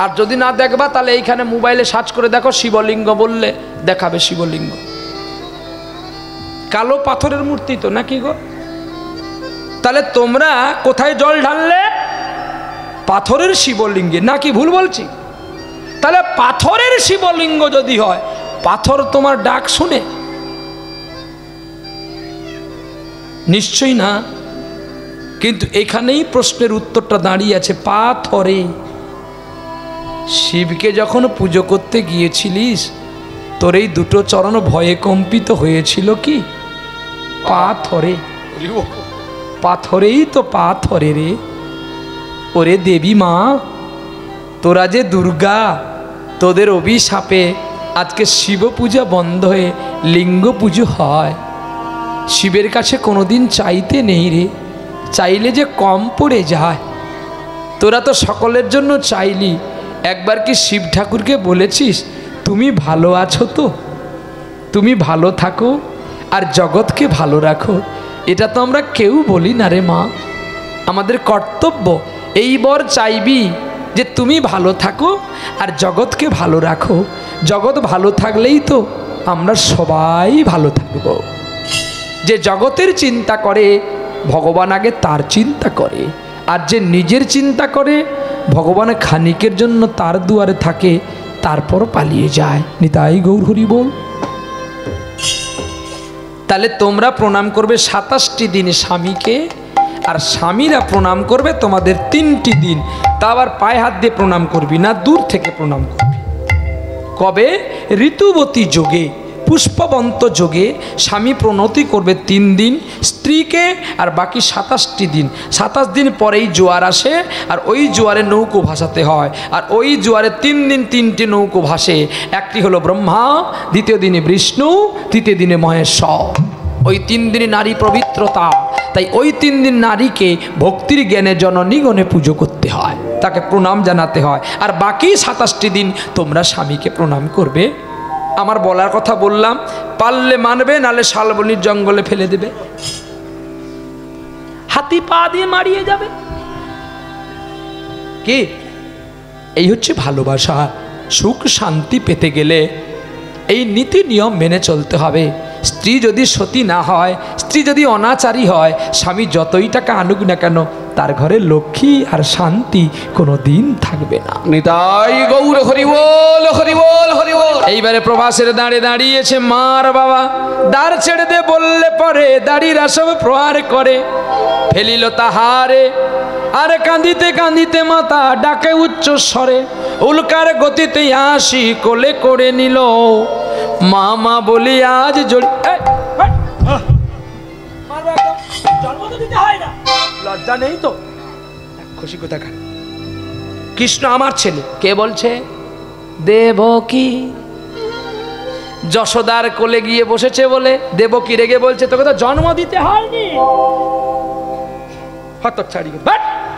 আর যদি না দেখবা তাহলে এইখানে মোবাইলে সার্চ করে দেখো, শিবলিঙ্গ বললে দেখাবে শিবলিঙ্গ। কালো পাথরের মূর্তি তো নাকি গো? তাহলে তোমরা কোথায় জল ঢাললে? পাথরের শিবলিঙ্গে, নাকি ভুল বলছি? তাহলে পাথরের শিবলিঙ্গ যদি হয়, পাথর তোমার ডাক শুনে? নিশ্চয়ই না। কিন্তু এখানেই প্রশ্নের উত্তরটা দাঁড়িয়ে আছে, পাথরে। শিবকে যখন পুজো করতে গিয়েছিলিস, তোর এই দুটো চরণ ভয়ে কম্পিত হয়েছিল কি? পাথরে। পাথরেই তো পাথরে রে। ওরে দেবী মা, তোরা যে দুর্গা, তোদের অভিশাপে আজকে শিব পূজা বন্ধ হয়ে লিঙ্গ পুজো হয়। শিবের কাছে কোনোদিন চাইতে নেই রে, চাইলে যে কম পড়ে যায়। তোরা তো সকলের জন্য চাইলি, একবার কি শিব ঠাকুরকে বলেছিস তুমি ভালো আছো তো? তুমি ভালো থাকো আর জগৎকে ভালো রাখো। এটা তো আমরা কেউ বলি না রে মা। আমাদের কর্তব্য এই বর চাইবি যে তুমি ভালো থাকো আর জগৎকে ভালো রাখো। জগৎ ভালো থাকলেই তো আমরা সবাই ভালো থাকব। যে জগতের চিন্তা করে, ভগবান আগে তার চিন্তা করে। আর যে নিজের চিন্তা করে, ভগবান খানিকের জন্য তার দুয়ারে থাকে, তারপর পালিয়ে যায়। নিতাই গৌর হরি বল। তাহলে তোমরা প্রণাম করবে 27টি দিন স্বামীকে, আর স্বামীরা প্রণাম করবে তোমাদের 3টি দিন। তা আবার পায়ে হাত দিয়ে প্রণাম করবি না, দূর থেকে প্রণাম করবি। কবে? ঋতুবতী যোগে, পুষ্পবন্ত যোগে স্বামী প্রণতি করবে 3 দিন স্ত্রীকে, আর বাকি 27টি দিন। 27 দিন পরেই জোয়ার আসে, আর ওই জোয়ারে নৌকো ভাসাতে হয়। আর ওই জোয়ারে 3 দিন 3টি নৌকো ভাসে। একটি হলো ব্রহ্মা, দ্বিতীয় দিনে বিষ্ণু, তৃতীয় দিনে মহেশ্বর। ওই 3 দিনে নারী পবিত্রতা। তাই ওই 3 দিন নারীকে ভক্তির জ্ঞানে জননীগণে পুজো করতে হয়, তাকে প্রণাম জানাতে হয়। আর বাকি 27টি দিন তোমরা স্বামীকে প্রণাম করবে। আমার বলার কথা বললাম, পারলে মানবে, নালে শালবনির জঙ্গলে ফেলে দেবে, হাতি পা দিয়ে মারিয়ে যাবে। কি এই হচ্ছে ভালোবাসা। সুখ শান্তি পেতে গেলে এই নীতি নিয়ম মেনে চলতে হবে। স্ত্রী যদি সতী না হয়, স্ত্রী যদি অনাচারী হয়, স্বামী যতই টাকা আনুক না কেন, তার ঘরে লক্ষ্মী আর শান্তি কোনো দিন থাকবে না। নিতাই গৌর হরি বল, হরি বল, হরি বল। এইবারে প্রভাসের দাঁড়ে দাঁড়িয়েছে মার বাবা। দ্বার ছেড়ে দে বললে পরে দাঁড়িরা সব প্রহার করে ফেলিল তাহারে। আর কাঁদিতে কাঁদিতে মাতা ডাকে উচ্চ স্বরে, উল্কার গতিতে আসি কোলে করে নিল। মামা বলি আজ জড়ি, লজ্জা নেই তো? খুশি কোথাকার? কৃষ্ণ আমার ছেলে। কে বলছে? দেবকী। যশোদার কোলে গিয়ে বসেছে বলে দেবকী রেগে বলছে তোকে তো জন্ম দিতে হয়নি।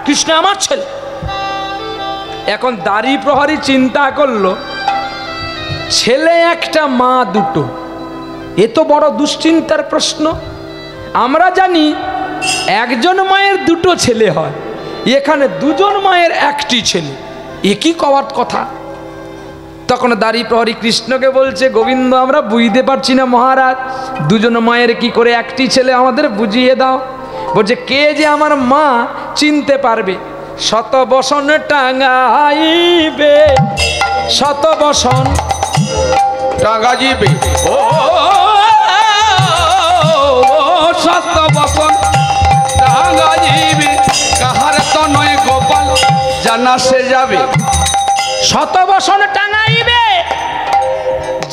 কৃষ্ণ আমার ছেলে। এখন দাড়ি প্রহরী চিন্তা করলো, ছেলে একটা মা দুটো, এ তো বড় দুশ্চিন্তার প্রশ্ন। আমরা জানি একজন মায়ের দুটো ছেলে হয়, এখানে দুজন মায়ের একটি ছেলে, এ কি কওয়ার কথা? তখন দাড়ি প্রহরী কৃষ্ণকে বলছে, গোবিন্দ আমরা বুঝতে পারছি না মহারাজ, দুজন মায়ের কি করে একটি ছেলে, আমাদের বুঝিয়ে দাও। বলছে কে যে আমার মা চিনতে পারবে? শত বসন টাঙাইবে, শত বসন টাঙ্গা যাবে, ও শত বসন টাঙ্গা যাবে, কাহার তো নয় গোপাল জানা সে যাবে। শত বসন টাঙাইবে,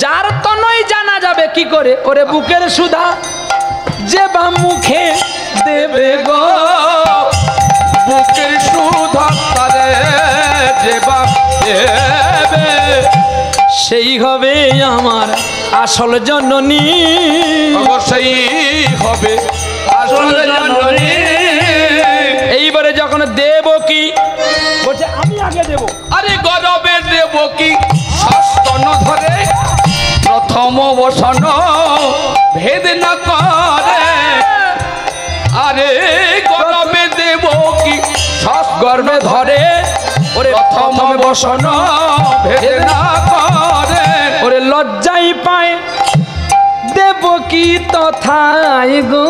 যার তো নয় জানা যাবে কি করে? ওরে বুকের সুধা যে বা মুখে দেবে গো, বুকের সুধা তারে যে বা দেবে, সেই হবে আমার আসল জননী। অবশ্যই হবে আসল জননী। এইবারে যখন দেবকী বলছে আমি আগে দেব, আরে গরবে দেবকী শাস্তন ধরে প্রথম বসন ভেদ না করে। আরে গরবে দেবকী গর্বে ধরে, ওরে প্রথম বসন ভেদ না করে। ওরে লজ্জাই পায় দেবকী তথায় গো।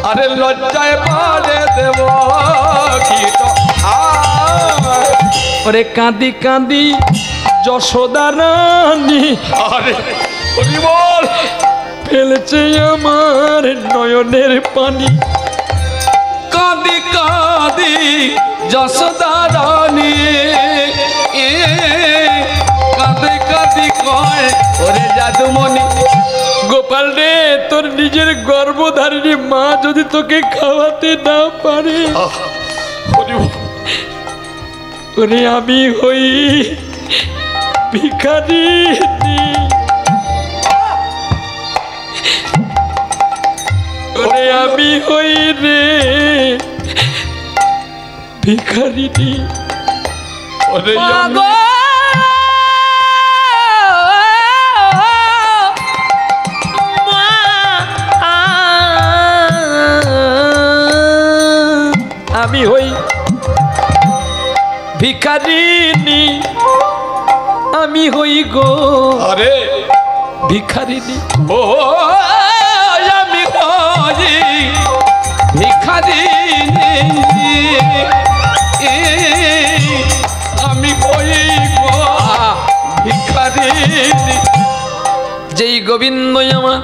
আরে লজ্জায় পারে দেবকী তো ওরে কাঁদি কাঁদি যশোদা রানী, আরে হরি বল, ফেলেছে আমার নয়নের পানি। কাঁদি কাঁদি যশোদা রানী, কাঁদি কাঁদি কয় ওরে জাদুমণি, গোপাল রে, তোর নিজের গর্ভধারিণী মা যদি তোকে খাওয়াতে না পারে, হরি বল। ওরে আমি হই ভিখারিনী, ওরে আমি হই রে ভিখারিনী। ওরে মাগো আমি হই ভিখারিনী, আমি হই গো আরে ভিখারিনী। ও আমি হই ভিখারিনী, আমি হই গো ভিখারিনী। যেই গোবিন্দই আমার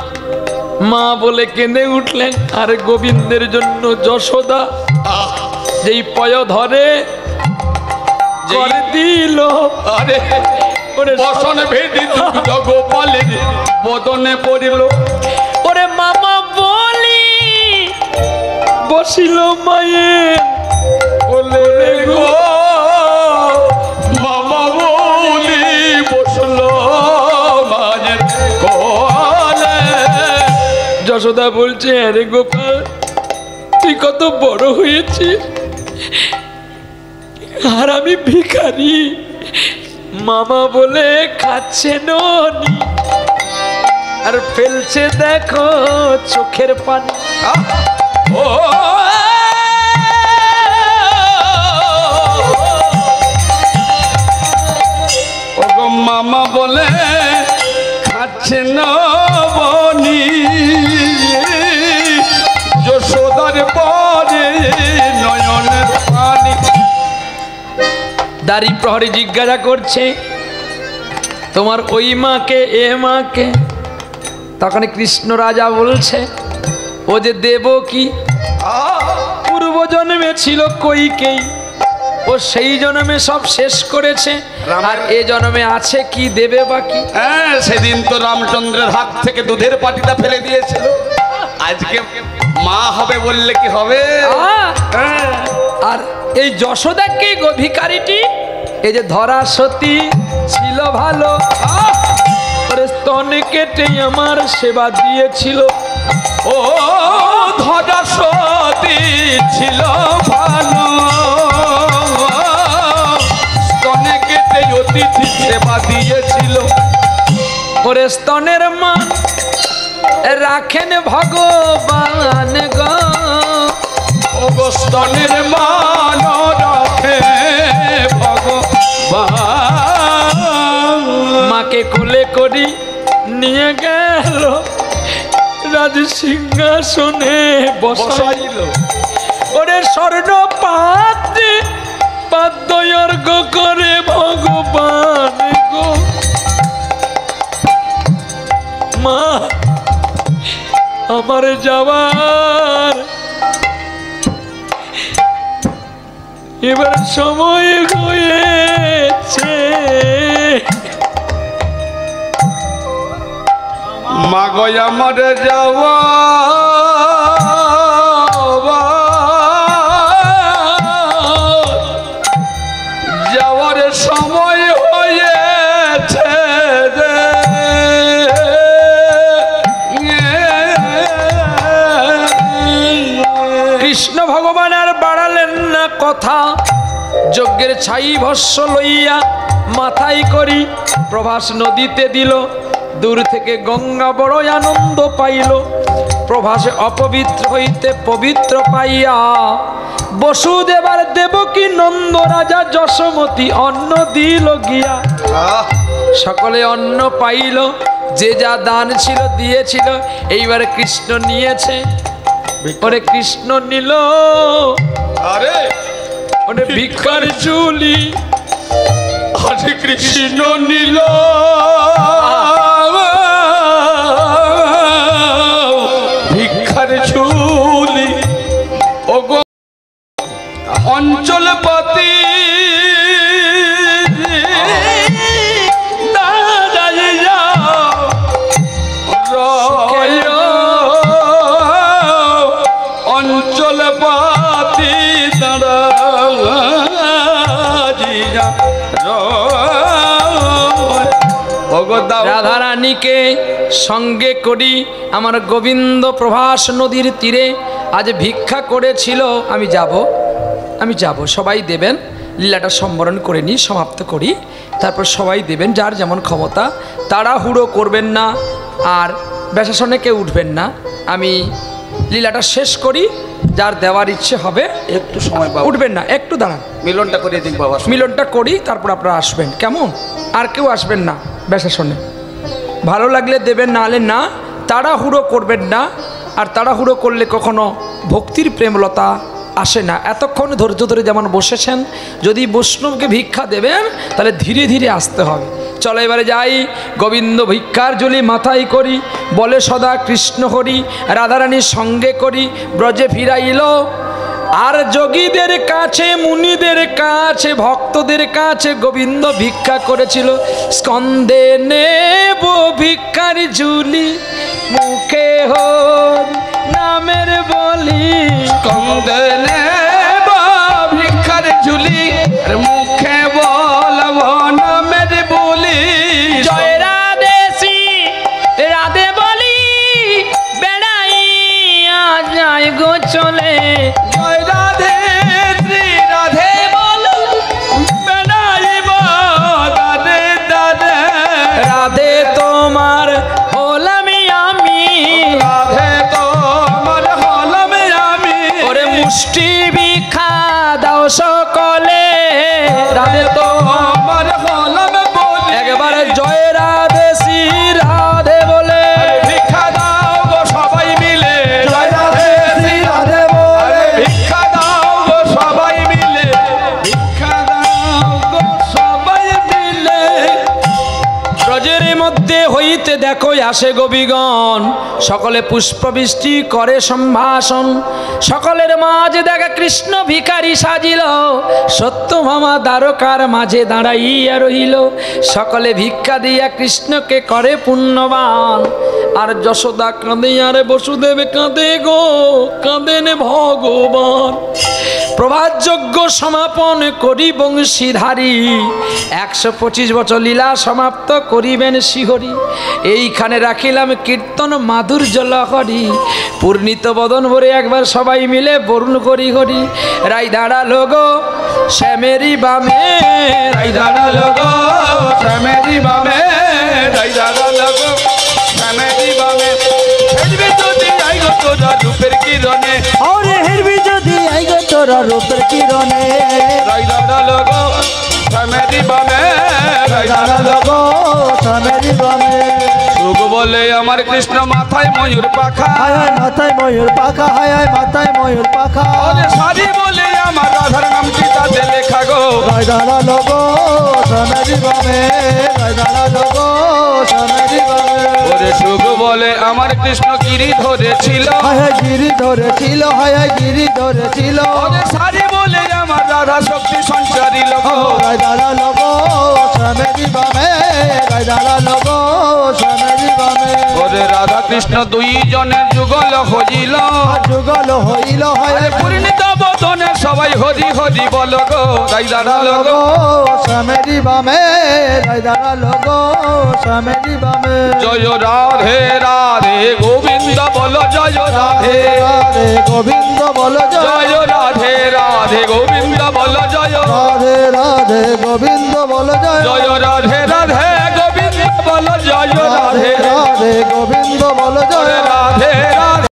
মা বলে কেঁদে উঠলেন, আর গোবিন্দের জন্য যশোদা যেই পয় ধরে করে দিল, আরে বসন ভেদি গোপালের বদনে পড়িল। ওরে মামা বলি বসিল মায়ের বলে গো মামা বলি বসল মায়ের কোলে। যশোদা বলছে আরে গোপাল তুই কত বড় হয়েছিস, আর আমি ভিখারি, মামা বলে খাচ্ছে ননি আর ফেলছে দেখো চোখের পানি। ও ওগো মামা বলে খাচ্ছে নবনি যশোদার পরে নয়নের পানি। দাড়ি প্রহরী জিজ্ঞাসা করছে তোমার ওই মাকে এ মাকে? তখন কৃষ্ণ রাজা বলছে ও যে দেবকী পূর্ব জন্মে ছিল কইকেই, ও সেই জন্মে সব শেষ করেছে, আর এ জন্মে আছে কি দেবে বাকি। হ্যাঁ, সেদিন তো রামচন্দ্রের হাত থেকে দুধের পাটিটা ফেলে দিয়েছিল, আজকে মা হবে বললে কি হবে? আর এই যশোদাকে ভিখারিটি এই যে ধরা সতী ছিল ভালো, স্তনে কেটে আমার সেবা দিয়েছিল। ও ধরা সতী ছিল ভালো, স্তনে কেটে অতিথি সেবা দিয়েছিল। ওরে স্তনের মা রাখেন ভগবান গো, ও গো স্তনের মান রাখে ভগবান। মাকে কোলে করি নিয়ে গেল রাজ সিংহাসনে বসাইল। ওরে স্বর্ণ পাত্রে পাদ্যর্ঘ করে ভগবান গো। মা আমার যাওয়ার এবার সময় হয়েছে। মাগো আমার যাওয়া যাওয়ার সময় হয়েছে রে। কৃষ্ণ ভগবান আর বাড়ালেন না কথা, যজ্ঞের ছাই ভস্য লইয়া মাথায় করি প্রভাস নদীতে দিল। দূর থেকে গঙ্গা বড় আনন্দ পাইল, প্রভাসে অপবিত্র হইতে পবিত্র পাইয়া বসুদেবার দেবকী নন্দ রাজা যশোমতী অন্ন দিল গিয়া। সকলে অন্ন পাইল, যে যা দান ছিল দিয়েছিল, এইবারে কৃষ্ণ নিয়েছে। ওরে কৃষ্ণ নিল, আরে ওরে ভিক্ষার ঝুলি, আরে কৃষ্ণ নিল ভিক্ষার ঝুলি। ও গো অঞ্চলপতি অঞ্চলপতি দাঁড়া রাধারানীকে সঙ্গে করি আমার গোবিন্দ প্রভাস নদীর তীরে আজ ভিক্ষা করেছিল। আমি যাব, সবাই দেবেন। লীলাটা সম্বরণ করে নিই, সমাপ্ত করি, তারপর সবাই দেবেন যার যেমন ক্ষমতা। তাড়াহুড়ো করবেন না, আর বেশাসনে কেউ উঠবেন না। আমি লীলাটা শেষ করি, যার দেওয়ার ইচ্ছে হবে একটু সময় উঠবেন না, একটু দাঁড়ান, মিলনটা করে দিন বাবা। মিলনটা করি, তারপর আপনারা আসবেন, কেমন? আর কেউ আসবেন না বেশাসনে, ভালো লাগলে দেবেন, না হলে না। তাড়াহুড়ো করবেন না, আর তাড়াহুড়ো করলে কখনো ভক্তির প্রেমলতা আসে না। এতক্ষণ ধৈর্য ধরে যেমন বসেছেন, যদি বৈষ্ণবকে ভিক্ষা দেবেন তাহলে ধীরে ধীরে আসতে হবে। চলো এবারে যাই। গোবিন্দ ভিক্ষার ঝুলি মাথায় করি, বলে সদা কৃষ্ণ হরি, রাধারানীর সঙ্গে করি ব্রজে ফিরাইল। আর যোগীদের কাছে, মুনিদের কাছে, ভক্তদের কাছে গোবিন্দ ভিক্ষা করেছিল। স্কন্দে নেব ভিক্ষার ঝুলি, মুখে হরি নামের বলি। স্কন্দে নেব ভিক্ষার ঝুলি, মুখে বলব নামের বলি। জয় রাধে শ্রী রাধে বলি, বেড়াইয়া যায় গো চলে। জয় রাধে শ্রী রাধে বল, বেড়াইব রাধে আসে গোপীগণ, সকলে পুষ্পবৃষ্টি করে সম্ভাষণ। সকলের মাঝে দেখা কৃষ্ণ ভিখারি সাজিল, সত্যভামা দ্বারকার মাঝে দাঁড়াইয়া রহিল। সকলে ভিক্ষা দিয়া কৃষ্ণকে করে পুণ্যবান। আর যশোদা কাঁদে আর বসুদেব কাঁদে গো, কাঁদেন ভগবান। প্রভাত যজ্ঞ সমাপন করি বংশীধারী, 125 বছর লীলা সমাপ্ত করিবেন শ্রীহরি। এইখানে রাখিলাম কীর্তন মাধুর্য লহরি, পূর্ণিত বদন ভরে একবার সবাই মিলে বরুণ করি হরি। রাই দাঁড়ালো গো শ্যামেরি বামে, রাই দাঁড়ালো গো শ্যামেরি বামে, রাই দাঁড়ালো গো শ্যামেরি বামে। হেরবি যদি আই গো তোরা রূপের কিরণে, ওরে হেরবি যদি আই গো তোরা রূপের কিরণে, রাই দাঁড়ালো গো শ্যামেরি বামে, রাই দাঁড়ালো গো শ্যামেরি বামে। সুখ বলে আমার কৃষ্ণ মাথায় ময়ূর পাখা, হায় হায় মাথায় ময়ূর পাখা, হায় হায় মাথায় ময়ূর পাখা। ওরে সারি বলে আমার রাধার নামটি তাতে লেখা গো। রায় দাঁড়ালো গো শ্যামেরি বামে, রায় দাঁড়ালো গো শ্যামেরি বামে। ওরে সুখ বলে আমার কৃষ্ণ গিরি ধরেছিল, হায় হায় গিরি ধরেছিল, হায় হায় গিরি ধরেছিল। ওরে সারি বলে আমার রাধা শক্তি সঞ্চারিল গো। রায় দাঁড়ালো গো শ্যামেরি বামে, রায় দাঁড়ালো গো শ্যামেরি বামে। ওরে রাধা কৃষ্ণ দুই জনের যুগল হইল, যুগল হইল, হায় হায় পূর্ণিত বদনে সবাই হরি হরি বল গো। রাই দাঁড়ালো গো গো শ্যামেরি বামে, রায় দাঁড়ালো গো শ্যামেরি বামে। জয় রাধে রাধে গোবিন্দ বল, জয় রাধে রাধে গোবিন্দ বল, জয় রাধে রাধে গোবিন্দ বল, জয় রাধে রাধে গোবিন্দ বল, জয় রাধে রাধে গোবিন্দ বল, জয় রাধে রাধে গোবিন্দ বল, রাধে রাধে।